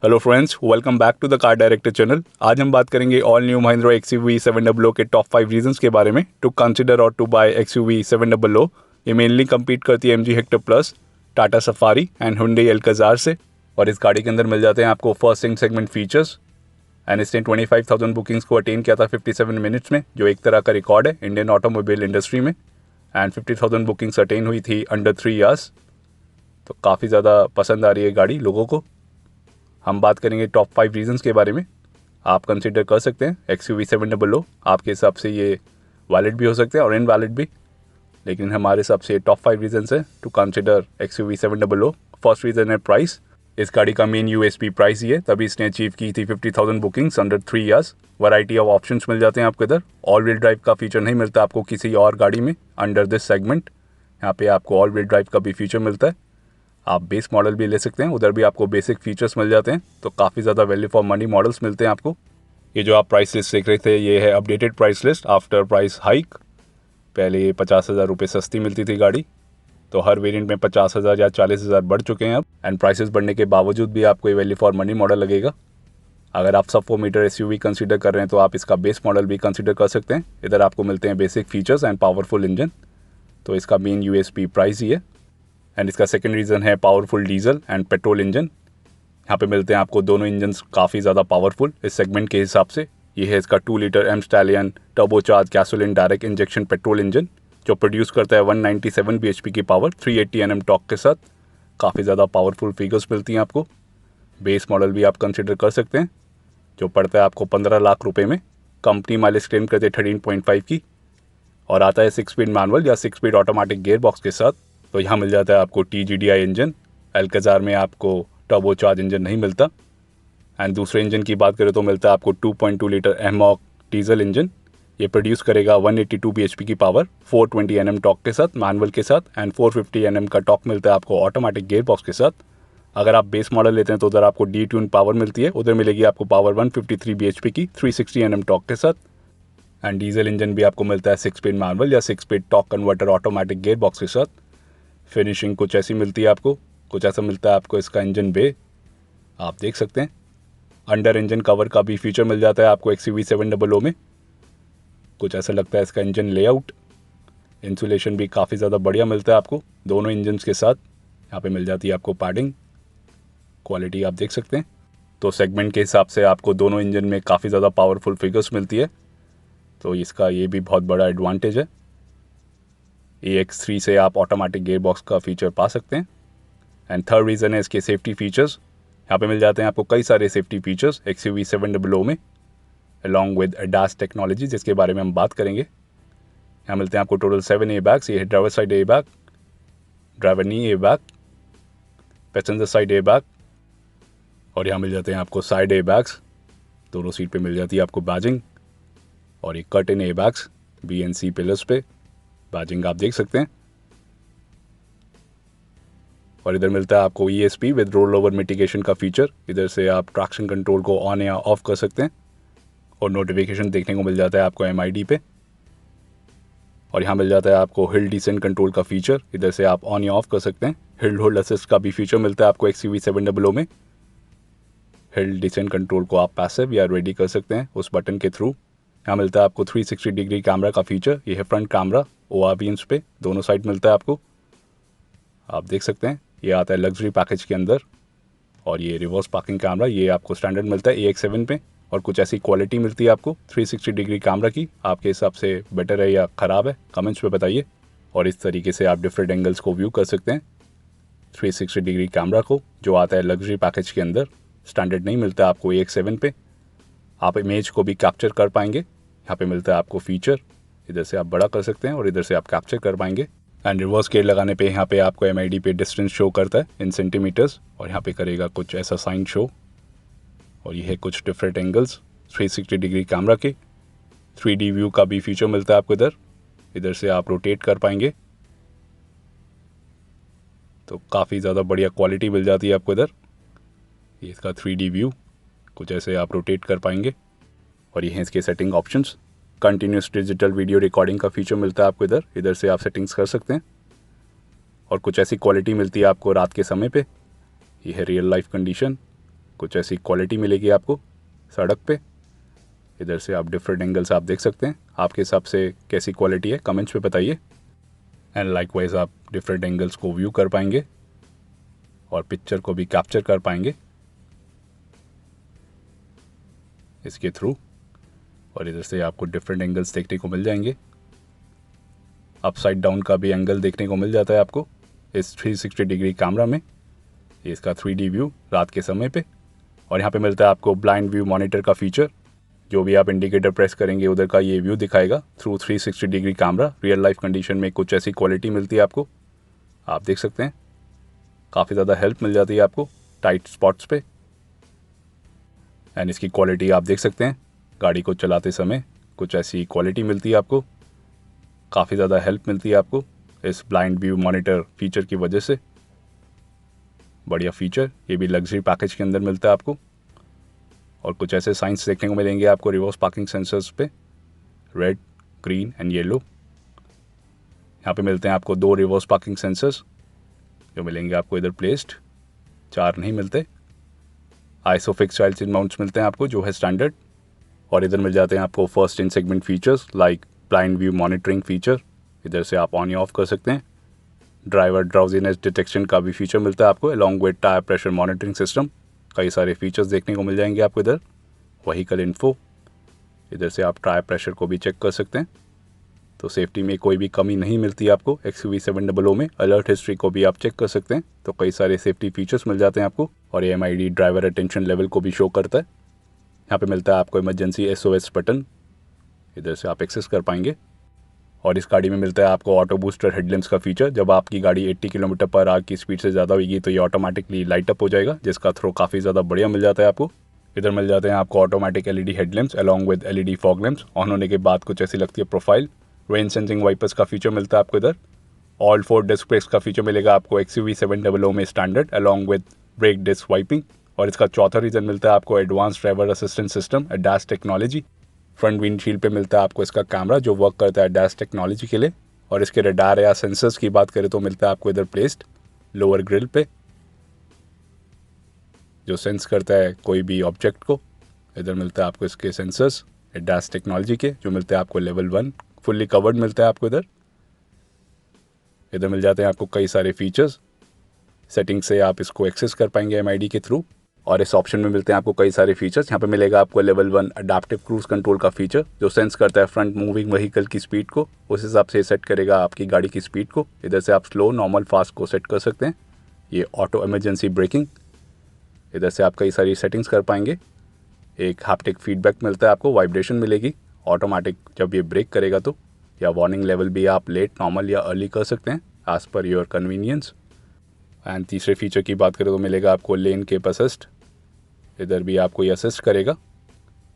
Hello friends, welcome back to the car director channel. आज हम बात करेंगे ऑल न्यू महिंद्रा XUV 700 के टॉप 5 रीजंस के बारे में टू कंसिडर और टू बाय XUV 700। ये मेनली कम्पीट करती है MG Hector plus, Tata safari and Hyundai Alcazar से। और इस गाड़ी के अंदर मिल जाते हैं आपको first in segment features. And इसने 25,000 बुकिंग्स को अटेन किया था 57 मिनट्स में, जो एक तरह का रिकॉर्ड है इंडियन ऑटोमोबाइल इंडस्ट्री में। एंड 50,000 बुकिंग्स अटेन हुई थी अंडर 3 ईयर्स। तो काफ़ी ज़्यादा पसंद आ रही है गाड़ी लोगों को। हम बात करेंगे टॉप 5 रीजंस के बारे में। आप कंसिडर कर सकते हैं XUV 700। आपके हिसाब से ये वैलिड भी हो सकते हैं और इनवैलिड भी, लेकिन हमारे हिसाब से टॉप 5 रीजंस है to consider XUV 700। First reason है प्राइस। इस गाड़ी का मेन USP प्राइस ही है, तभी इसने अचीव की थी 50,000 bookings under 3 years. Variety of options मिल जाते हैं आपको इधर। ऑल व्हील ड्राइव का फीचर नहीं मिलता आपको किसी और गाड़ी में अंडर दिस सेगमेंट। यहाँ पे आपको ऑल व्हील ड्राइव का भी फीचर मिलता है। आप बेस मॉडल भी ले सकते हैं, उधर भी आपको बेसिक फीचर्स मिल जाते हैं। तो काफ़ी ज़्यादा वैल्यू फॉर मनी मॉडल्स मिलते हैं आपको। ये जो आप प्राइस लिस्ट देख रहे थे, ये है updated price list after price hike. पहले ये 50,000 रुपये सस्ती मिलती थी गाड़ी, तो हर वेरिएंट में 50,000 या 40,000 बढ़ चुके हैं अब। एंड प्राइसेस बढ़ने के बावजूद भी आपको ये वैल्यू फॉर मनी मॉडल लगेगा। अगर आप सब 4 मीटर SUV कंसिडर कर रहे हैं तो आप इसका बेस मॉडल भी कंसिडर कर सकते हैं। इधर आपको मिलते हैं basic features and powerful engine. तो इसका मेन USP प्राइस ही है। एंड इसका सेकंड रीज़न है powerful diesel and petrol engine. यहाँ पे मिलते हैं आपको दोनों इंजन्स काफ़ी ज़्यादा पावरफुल इस सेगमेंट के हिसाब से। ये है इसका 2 litre M stallion turbocharge gasoline direct injection petrol engine, जो प्रोड्यूस करता है 197 bhp की पावर 380 Nm टॉर्क के साथ। काफ़ी ज़्यादा पावरफुल फिगर्स मिलती हैं आपको। बेस मॉडल भी आप कंसिडर कर सकते हैं, जो पड़ता है आपको 15 लाख रुपये में। कंपनी माइलेज क्लेम करते हैं 13.5 की, और आता है 6 स्पीड मैनुअल या 6 स्पीड ऑटोमेटिक गियर बॉक्स के साथ। तो यहाँ मिल जाता है आपको TGDI इंजन। अल्काज़ार में आपको टर्बोचार्ज इंजन नहीं मिलता। एंड दूसरे इंजन की बात करें तो मिलता है आपको 2.2 लीटर एमॉक डीजल इंजन। ये प्रोड्यूस करेगा 182 bhp की पावर 420 Nm टॉर्क के साथ मैनुअल के साथ, एंड 450 Nm का टॉर्क मिलता है आपको ऑटोमेटिक गियर बॉक्स के साथ। अगर आप बेस मॉडल लेते हैं तो उधर आपको D-ट्यून पावर मिलती है, उधर मिलेगी आपको पावर 153 bhp की 360 Nm टॉर्क के साथ। एंड डीजल इंजन भी आपको मिलता है 6 स्पीड मैनुअल या 6 speed torque converter automatic gear box के साथ। फिनिशिंग कुछ ऐसी मिलती है आपको, कुछ ऐसा मिलता है आपको इसका इंजन बे, आप देख सकते हैं। अंडर इंजन कवर का भी फीचर मिल जाता है आपको XUV 700 में। कुछ ऐसा लगता है इसका इंजन लेआउट। इंसुलेशन भी काफ़ी ज़्यादा बढ़िया मिलता है आपको दोनों इंजन्स के साथ। यहाँ पे मिल जाती है आपको पैडिंग, क्वालिटी आप देख सकते हैं। तो सेगमेंट के हिसाब से आपको दोनों इंजन में काफ़ी ज़्यादा पावरफुल फिगर्स मिलती है, तो इसका ये भी बहुत बड़ा एडवांटेज है। AX3 से आप ऑटोमेटिक गियर बॉक्स का फीचर पा सकते हैं। एंड थर्ड रीज़न है इसके सेफ्टी फीचर्स। यहाँ पे मिल जाते हैं आपको कई सारे सेफ्टी फीचर्स XUV 700 में, अलॉन्ग विद ADAS टेक्नोलॉजी, जिसके बारे में हम बात करेंगे। यहाँ मिलते हैं आपको टोटल 7 एयरबैग्स। ये है ड्राइवर साइड एयरबैग, ड्राइवर नी एयरबैग, पैसेंजर साइड एयरबैग, और यहाँ मिल जाते हैं आपको साइड एयरबैग्स। दोनों सीट पे मिल जाती है आपको बैजिंग, और ये कर्टेन एयरबैग्स BNC पिलर्स पे बैजिंग आप देख सकते हैं। और इधर मिलता है आपको ESP with roll over mitigation का फीचर। इधर से आप ट्रैक्शन कंट्रोल को ऑन या ऑफ कर सकते हैं, और नोटिफिकेशन देखने को मिल जाता है आपको MID पे। और यहाँ मिल जाता है आपको हिल डिसेंट कंट्रोल का फीचर। इधर से आप ऑन या ऑफ कर सकते हैं। हिल होल्ड असिस्ट का भी फीचर मिलता है आपको XUV 700 में। हिल डिसेंट कंट्रोल को आप पैसिव या रेडी कर सकते हैं उस बटन के थ्रू। यहाँ मिलता है आपको 360 डिग्री कैमरा का फीचर। ये है फ्रंट कैमरा ORVMs पे, दोनों साइड मिलता है आपको, आप देख सकते हैं। ये आता है लग्जरी पैकेज के अंदर। और ये रिवर्स पार्किंग कैमरा, ये आपको स्टैंडर्ड मिलता है AX7 पे। और कुछ ऐसी क्वालिटी मिलती है आपको 360 डिग्री कैमरा की, आपके हिसाब से बेटर है या ख़राब है, कमेंट्स में बताइए। और इस तरीके से आप डिफरेंट एंगल्स को व्यू कर सकते हैं 360 डिग्री कैमरा को, जो आता है लग्जरी पैकेज के अंदर। स्टैंडर्ड नहीं मिलता आपको AX7 पे। आप इमेज को भी कैप्चर कर पाएंगे। यहाँ पे मिलता है आपको फीचर, इधर से आप बड़ा कर सकते हैं और इधर से आप कैप्चर कर पाएंगे। एंड रिवर्स गेयर लगाने पे यहाँ पे आपको MID पे डिस्टेंस शो करता है इन सेंटीमीटर्स, और यहाँ पे करेगा कुछ ऐसा साइन शो। और ये है कुछ डिफरेंट एंगल्स 360 डिग्री कैमरा के। 3D व्यू का भी फीचर मिलता है आपको इधर, इधर से आप रोटेट कर पाएंगे। तो काफ़ी ज़्यादा बढ़िया क्वालिटी मिल जाती है आपको इधर। ये इसका 3D व्यू, कुछ ऐसे आप रोटेट कर पाएंगे। और ये हैं इसके setting options. Continuous digital video recording का फीचर मिलता है आपको इधर, इधर से आप सेटिंग्स कर सकते हैं। और कुछ ऐसी क्वालिटी मिलती है आपको रात के समय पे। ये है रियल लाइफ कंडीशन, कुछ ऐसी क्वालिटी मिलेगी आपको सड़क पे। इधर से आप डिफरेंट एंगल्स आप देख सकते हैं, आपके हिसाब से कैसी क्वालिटी है कमेंट्स में बताइए। एंड लाइकवाइज आप डिफरेंट एंगल्स को व्यू कर पाएंगे और पिक्चर को भी कैप्चर कर पाएंगे इसके थ्रू। और इधर से आपको डिफरेंट एंगल्स देखने को मिल जाएंगे, अपसाइड डाउन का भी एंगल देखने को मिल जाता है आपको इस 360 डिग्री कैमरा में। ये इसका 3D व्यू रात के समय पे। और यहाँ पे मिलता है आपको ब्लाइंड व्यू मॉनिटर का फीचर, जो भी आप इंडिकेटर प्रेस करेंगे उधर का ये व्यू दिखाएगा through 360 degree camera. Real life condition में कुछ ऐसी क्वालिटी मिलती है आपको, आप देख सकते हैं। काफ़ी ज़्यादा हेल्प मिल जाती है आपको टाइट स्पॉट्स पे। एंड इसकी क्वालिटी आप देख सकते हैं, गाड़ी को चलाते समय कुछ ऐसी क्वालिटी मिलती है आपको, काफ़ी ज़्यादा हेल्प मिलती है आपको इस ब्लाइंड व्यू मॉनिटर फीचर की वजह से। बढ़िया फीचर, ये भी लग्जरी पैकेज के अंदर मिलता है आपको। और कुछ ऐसे साइंस देखने को मिलेंगे आपको रिवर्स पार्किंग सेंसर्स पे, रेड, ग्रीन एंड येलो। यहाँ पे मिलते हैं आपको 2 रिवर्स पार्किंग सेंसर्स जो मिलेंगे आपको इधर प्लेस्ड, 4 नहीं मिलते। आइसोफिक्स चाइल्ड सीट माउंट्स मिलते हैं आपको जो है स्टैंडर्ड। और इधर मिल जाते हैं आपको first in segment features like blind view monitoring feature, इधर से आप ऑन या ऑफ कर सकते हैं। ड्राइवर ड्राउजीनेस डिटेक्शन का भी फीचर मिलता है आपको along with tyre pressure monitoring system. कई सारे फीचर्स देखने को मिल जाएंगे आपको इधर। व्हीकल इन्फो, इधर से आप टायर प्रेशर को भी चेक कर सकते हैं। तो सेफ्टी में कोई भी कमी नहीं मिलती आपको XUV700 में। अलर्ट हिस्ट्री को भी आप चेक कर सकते हैं, तो कई सारे सेफ्टी फीचर्स मिल जाते हैं आपको। और AMID ड्राइवर अटेंशन लेवल को भी शो करता है। यहाँ पे मिलता है आपको इमरजेंसी SOS बटन, इधर से आप एक्सेस कर पाएंगे। और इस गाड़ी में मिलता है आपको ऑटो बूस्टर हेडलैम्प्स का फीचर। जब आपकी गाड़ी 80 km/h की स्पीड से ज़्यादा होगी तो ये ऑटोमेटिकली लाइट अप हो जाएगा, जिसका थ्रो काफ़ी ज़्यादा बढ़िया मिल जाता है आपको। इधर मिल जाते हैं आपको automatic LED headlamps along with LED fog lamps. On होने के बाद कुछ ऐसी लगती है प्रोफाइल। रेन सेंसिंग वाइपर्स का फीचर मिलता है आपको इधर। ऑल 4 डिस्क ब्रेक्स का फीचर मिलेगा आपको XUV700 में standard along with brake disc wiping. और इसका चौथा रीजन मिलता है आपको advance driver assistant system ADAS technology. Front windshield पे मिलता है आपको इसका कैमरा जो वर्क करता है ADAS टेक्नोलॉजी के लिए। और इसके रडार या सेंसर्स की बात करें तो मिलता है आपको इधर प्लेस्ड लोअर ग्रिल पे, जो सेंस करता है कोई भी ऑब्जेक्ट को। इधर मिलता है आपको इसके सेंसर्स ADAS टेक्नोलॉजी के, जो मिलते हैं आपको लेवल 1 फुल्ली कवर्ड मिलता है आपको इधर। इधर मिल जाते हैं आपको कई सारे फीचर्स, सेटिंग से आप इसको एक्सेस कर पाएंगे MID के थ्रू। और इस ऑप्शन में मिलते हैं आपको कई सारे फीचर्स। यहाँ पे मिलेगा आपको लेवल 1 अडेप्टिव क्रूज कंट्रोल का फीचर, जो सेंस करता है फ्रंट मूविंग व्हीकल की स्पीड को, उस हिसाब से सेट करेगा आपकी गाड़ी की स्पीड को। इधर से आप स्लो, नॉर्मल, फास्ट को सेट कर सकते हैं। ये ऑटो इमरजेंसी ब्रेकिंग, इधर से आप कई सारी सेटिंग्स कर पाएंगे। एक हैप्टिक फीडबैक मिलता है आपको, वाइब्रेशन मिलेगी ऑटोमेटिक जब ये ब्रेक करेगा तो। या वार्निंग लेवल भी आप लेट, नॉर्मल या अर्ली कर सकते हैं as per your convenience. And तीसरे फीचर की बात करें तो मिलेगा आपको लेन कीप असिस्ट, इधर भी आपको ये असिस्ट करेगा।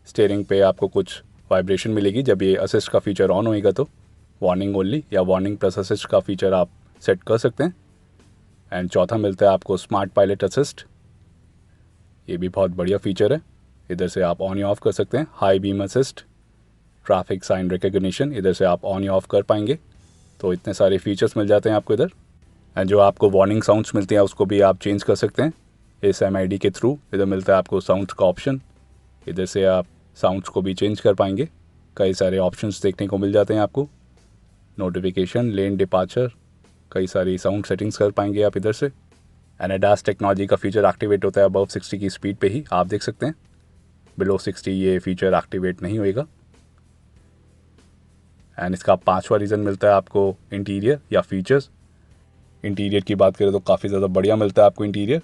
स्टीयरिंग पे आपको कुछ वाइब्रेशन मिलेगी जब ये असिस्ट का फीचर ऑन होएगा तो। वार्निंग ओनली या वार्निंग प्लस असिस्ट का फीचर आप सेट कर सकते हैं। एंड चौथा मिलता है आपको स्मार्ट पायलट असिस्ट, ये भी बहुत बढ़िया फीचर है, इधर से आप ऑन या ऑफ कर सकते हैं। High beam assist, traffic sign recognition, इधर से आप ऑन या ऑफ कर पाएंगे। तो इतने सारे फीचर्स मिल जाते हैं आपको इधर। एंड जो आपको वार्निंग साउंड्स मिलती हैं उसको भी आप चेंज कर सकते हैं इस MID के थ्रू। इधर मिलता है आपको साउंड्स का ऑप्शन, इधर से आप साउंड्स को भी चेंज कर पाएंगे। कई सारे ऑप्शंस देखने को मिल जाते हैं आपको, नोटिफिकेशन, लेन डिपार्चर, कई सारी साउंड सेटिंग्स कर पाएंगे आप इधर से। एंड ADAS टेक्नोलॉजी का फीचर एक्टिवेट होता है अबव 60 की स्पीड पे ही, आप देख सकते हैं। बिलो 60 ये फीचर एक्टिवेट नहीं होएगा। एंड इसका 5वां रीज़न मिलता है आपको इंटीरियर या फीचर्स। इंटीरियर की बात करें तो काफ़ी ज़्यादा बढ़िया मिलता है आपको इंटीरियर।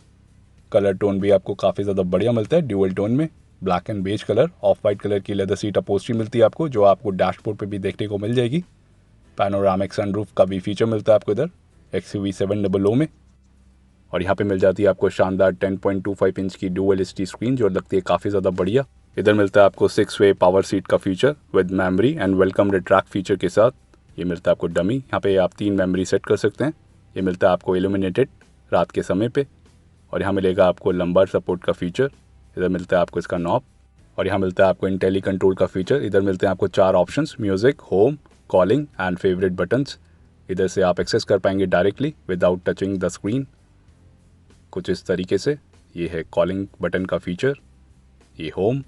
कलर टोन भी आपको काफ़ी ज़्यादा बढ़िया मिलता है, ड्यूअल टोन में, black and beige colour. Off white colour की लेदर सीट अपहोल्स्ट्री मिलती है आपको, जो आपको डैशबोर्ड पे भी देखने को मिल जाएगी। पैनोरामिक सनरूफ का भी फीचर मिलता है आपको इधर XUV700 में। और यहाँ पे मिल जाती है आपको शानदार 10.25 इंच की डुअल HD स्क्रीन, जो लगती है काफ़ी ज़्यादा बढ़िया। इधर मिलता है आपको 6-वे पावर सीट का feature with memory and welcome retract feature के साथ। ये मिलता है आपको डमी, यहाँ पे आप 3 मेमोरी सेट कर सकते हैं। ये मिलता है आपको इल्यूमिनेटेड रात के समय पे। और यहाँ मिलेगा आपको लंबार सपोर्ट का फीचर, इधर मिलता है आपको इसका नॉब। और यहाँ मिलता है आपको इंटेली कंट्रोल का फीचर। इधर मिलते हैं आपको 4 options, music, home, calling and favourite buttons. इधर से आप एक्सेस कर पाएंगे directly without touching the screen, कुछ इस तरीके से। ये है कॉलिंग बटन का फीचर, ये होम,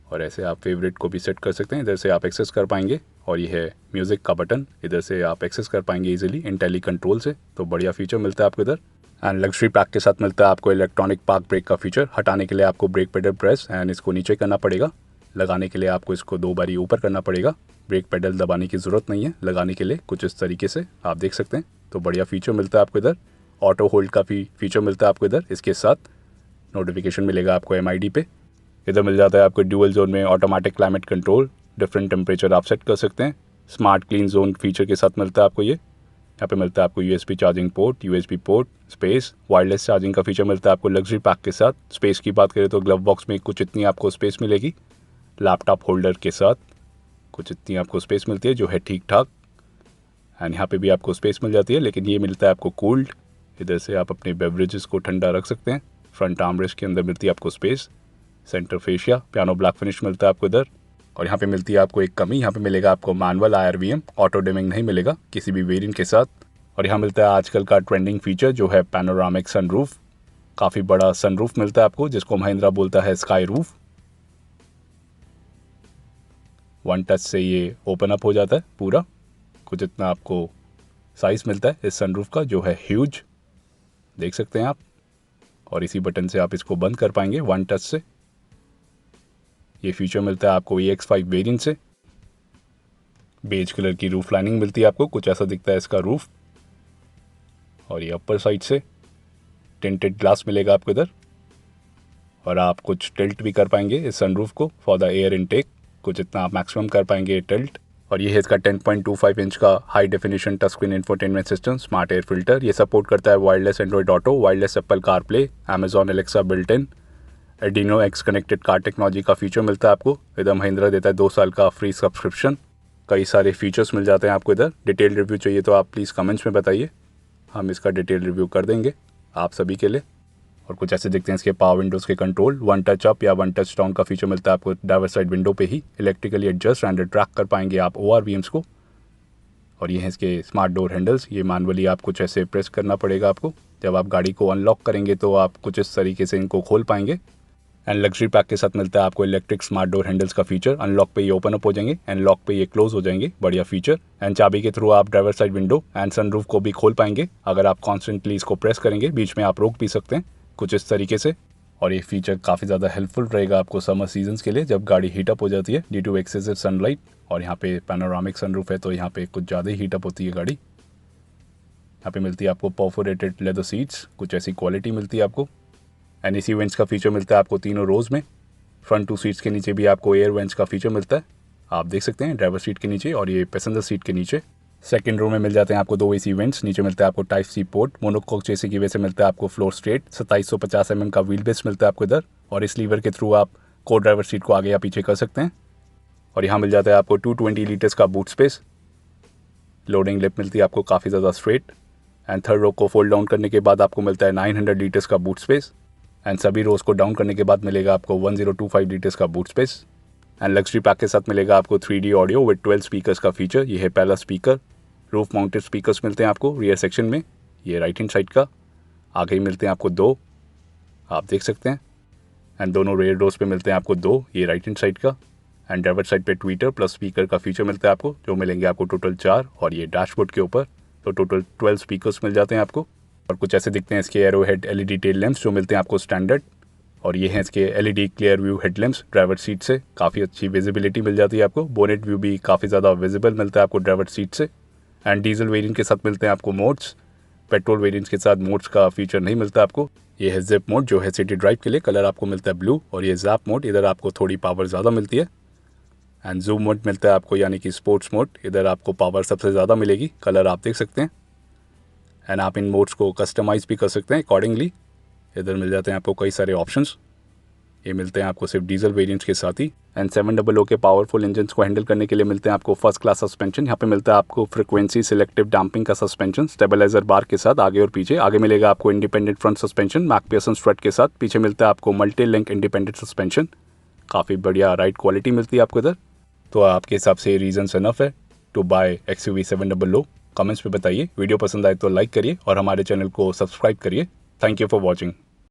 और ऐसे आप फेवरेट को भी सेट कर सकते हैं, इधर से आप एक्सेस कर पाएंगे। और ये है म्यूज़िक का बटन, इधर से आप एक्सेस कर पाएंगे इजीली इंटेली कंट्रोल से। तो बढ़िया फीचर मिलता है आपको इधर। एंड लग्जरी पैक के साथ मिलता है आपको इलेक्ट्रॉनिक पार्क ब्रेक का फीचर। हटाने के लिए आपको ब्रेक पेडल प्रेस एंड इसको नीचे करना पड़ेगा, लगाने के लिए आपको इसको 2 बारी ऊपर करना पड़ेगा। ब्रेक पेडल दबाने की ज़रूरत नहीं है लगाने के लिए, कुछ इस तरीके से आप देख सकते हैं। तो बढ़िया फीचर मिलता है आपको इधर। ऑटो होल्ड का भी फीचर मिलता है आपको इधर। इसके साथ नोटिफिकेशन मिलेगा आपको MID पे। इधर मिल जाता है आपको ड्यूअल जोन में automatic climate control, different temperature आप सेट कर सकते हैं। स्मार्ट क्लीन जोन फीचर के साथ मिलता है आपको ये। यहाँ पे मिलता है आपको USB charging port, USB port, space, wireless charging का फीचर मिलता है आपको लग्जरी पैक के साथ। स्पेस की बात करें तो ग्लव बॉक्स में कुछ इतनी आपको स्पेस मिलेगी। लैपटॉप होल्डर के साथ कुछ इतनी आपको स्पेस मिलती है जो है ठीक ठाक। एंड यहाँ पे भी आपको स्पेस मिल जाती है, लेकिन ये मिलता है आपको कूल्ड। इधर से आप अपने बेवरेजेस को ठंडा रख सकते हैं। फ्रंट आर्मरेस्ट के अंदर मिलती है आपको space. Centre fascia piano black finish मिलता है आपको इधर। और यहाँ पे मिलती है आपको एक कमी, यहाँ पे मिलेगा आपको मैनुअल IRVM, ऑटो डिमिंग नहीं मिलेगा किसी भी वेरिएंट के साथ। और यहाँ मिलता है आजकल का ट्रेंडिंग फीचर जो है पैनोरामिक सनरूफ। काफ़ी बड़ा सनरूफ मिलता है आपको, जिसको महिंद्रा बोलता है स्काई रूफ। 1 टच से ये ओपन अप हो जाता है पूरा। कुछ इतना आपको साइज़ मिलता है इस सनरूफ का जो है ह्यूज, देख सकते हैं आप। और इसी बटन से आप इसको बंद कर पाएंगे 1 टच से। ये फीचर मिलता है आपको EX5 वेरिएंट से। बेज कलर की रूफ लाइनिंग मिलती है आपको, कुछ ऐसा दिखता है इसका रूफ। और ये अपर साइड से टिंटेड ग्लास मिलेगा आपको इधर। और आप कुछ टिल्ट भी कर पाएंगे इस सनरूफ को फॉर द एयर इनटेक, कुछ इतना आप मैक्सिमम कर पाएंगे टिल्ट। और ये है इसका 10.25 इंच का high definition touch screen infotainment system, smart air filter. ये सपोर्ट करता है wireless Android auto, wireless Apple CarPlay, Amazon Alexa built in, adeno x connected car technology का फीचर मिलता है आपको इधर। महिंद्रा देता है 2 साल का फ्री सब्सक्रिप्शन। कई सारे फीचर्स मिल जाते हैं आपको इधर। डिटेल रिव्यू चाहिए तो आप प्लीज़ कमेंट्स में बताइए, हम इसका डिटेल रिव्यू कर देंगे आप सभी के लिए। और कुछ ऐसे दिखते हैं इसके पावर विंडोज़ के कंट्रोल। 1 टच अप या 1 टच डाउन का फीचर मिलता है आपको ड्राइवर साइड विंडो पे ही। इलेक्ट्रिकली एडजस्ट एंड ट्रैक कर पाएंगे आप ORVMs को। और ये है इसके स्मार्ट डोर हैंडल्स। ये मैनुअली आप कुछ ऐसे प्रेस करना पड़ेगा आपको। जब आप गाड़ी को अनलॉक करेंगे तो आप कुछ इस तरीके से इनको खोल पाएंगे। एंड लग्जरी पैक के साथ मिलता है आपको इलेक्ट्रिक स्मार्ट डोर हैंडल्स का फीचर। अनलॉक पे ये ओपन अप हो जाएंगे एंड लॉक पे ये क्लोज हो जाएंगे, बढ़िया फीचर। एंड चाबी के थ्रू आप driver side window and sunroof को भी खोल पाएंगे। अगर आप कॉन्स्टेंटली इसको प्रेस करेंगे बीच में आप रोक भी सकते हैं कुछ इस तरीके से। और ये फीचर काफ़ी ज़्यादा हेल्पफुल रहेगा आपको समर सीजन्स के लिए, जब गाड़ी हीटअप हो जाती है ड्यू टू एक्सेसिव सनलाइट। और यहाँ पे पैनोरामिक सनरूफ है तो यहाँ पे कुछ ज़्यादा ही हीटअप होती है गाड़ी। यहाँ पे मिलती है आपको परफोरेटेड लेदर सीट्स, कुछ ऐसी क्वालिटी मिलती है आपको। एंड AC वेंट्स का फीचर मिलता है आपको तीनों रोज़ में। फ्रंट 2 सीट्स के नीचे भी आपको एयर वेंट्स का फीचर मिलता है, आप देख सकते हैं ड्राइवर सीट के नीचे और ये पैसेंजर सीट के नीचे। सेकंड रो में मिल जाते हैं आपको 2 AC वेंट्स। नीचे मिलता है आपको टाइप C पोर्ट। मोनोकोक चेसी की वजह से मिलता है आपको फ्लोर स्ट्रेट। 2750 mm का व्हील बेस मिलता है आपको इधर। और इस लीवर के थ्रू आप को ड्राइवर सीट को आगे या पीछे कर सकते हैं। और यहाँ मिल जाता है आपको 220 लीटर्स का बूट स्पेस। लोडिंग लिप मिलती है आपको काफ़ी ज़्यादा स्ट्रेट। एंड थर्ड रो को फोल्ड डाउन करने के बाद आपको मिलता है 900 लीटर्स का बूट स्पेस। एंड सभी रोज को डाउन करने के बाद मिलेगा आपको 1025 लीटर्स का boot space. And luxury pack के साथ मिलेगा आपको 3D ऑडियो विद 12 स्पीकर्स का फीचर। ये है पहला स्पीकर। रूफ माउंटेड स्पीकर्स मिलते हैं आपको रियर सेक्शन में, ये राइट हैंड साइड का। आगे ही मिलते हैं आपको 2, आप देख सकते हैं। एंड दोनों रेयर डोर्स पे मिलते हैं आपको 2, ये राइट हैंड साइड का। एंड ड्राइवर साइड पे ट्विटर प्लस स्पीकर का फीचर मिलता है आपको, जो मिलेंगे आपको टोटल 4। और ये डैशबोर्ड के ऊपर तो टोटल 12 स्पीकर्स मिल जाते हैं आपको। और कुछ ऐसे दिखते हैं इसके arrow head LED tail lamps जो मिलते हैं आपको स्टैंडर्ड। और ये हैं इसके LED clear view headlamps driver seat से, काफ़ी अच्छी विजिबिलिटी मिल जाती है आपको। बोनेट व्यू भी काफ़ी ज़्यादा विजिबल मिलता है आपको ड्राइवर सीट से। एंड डीजल वेरिएंट के साथ मिलते हैं आपको मोड्स। पेट्रोल वेरिएंट्स के साथ मोड्स का फीचर नहीं मिलता आपको। ये है जिप मोड जो है सिटी ड्राइव के लिए, कलर आपको मिलता है ब्लू। और ये जैप मोड, इधर आपको थोड़ी पावर ज़्यादा मिलती है। एंड जूम मोड मिलता है आपको यानी कि स्पोर्ट्स मोड, इधर आपको पावर सबसे ज़्यादा मिलेगी, कलर आप देख सकते हैं। एंड आप इन मोड्स को कस्टमाइज़ भी कर सकते हैं अकॉर्डिंगली। इधर मिल जाते हैं आपको कई सारे ऑप्शंस, ये मिलते हैं आपको सिर्फ डीजल वेरिएंट्स के साथ ही। एंड 700 के पावरफुल इंजन्स को हैंडल करने के लिए मिलते हैं आपको फर्स्ट क्लास सस्पेंशन। यहाँ पे मिलता है आपको फ्रीक्वेंसी सिलेक्टिव डैम्पिंग का सस्पेंशन स्टेबलाइजर बार के साथ आगे और पीछे। आगे मिलेगा आपको इंडिपेंडेंट फ्रंट सस्पेंशन मैकपियर्सन स्ट्रट के साथ। पीछे मिलता है आपको मल्टी लिंक इंडिपेंडेंट सस्पेंशन, काफ़ी बढ़िया राइड क्वालिटी मिलती है आपको इधर। तो आपके हिसाब से रीजन्स इनफ है टू बाय XUV 700। कमेंट्स पे बताइए। वीडियो पसंद आए तो लाइक करिए और हमारे चैनल को सब्सक्राइब करिए। Thank you for watching.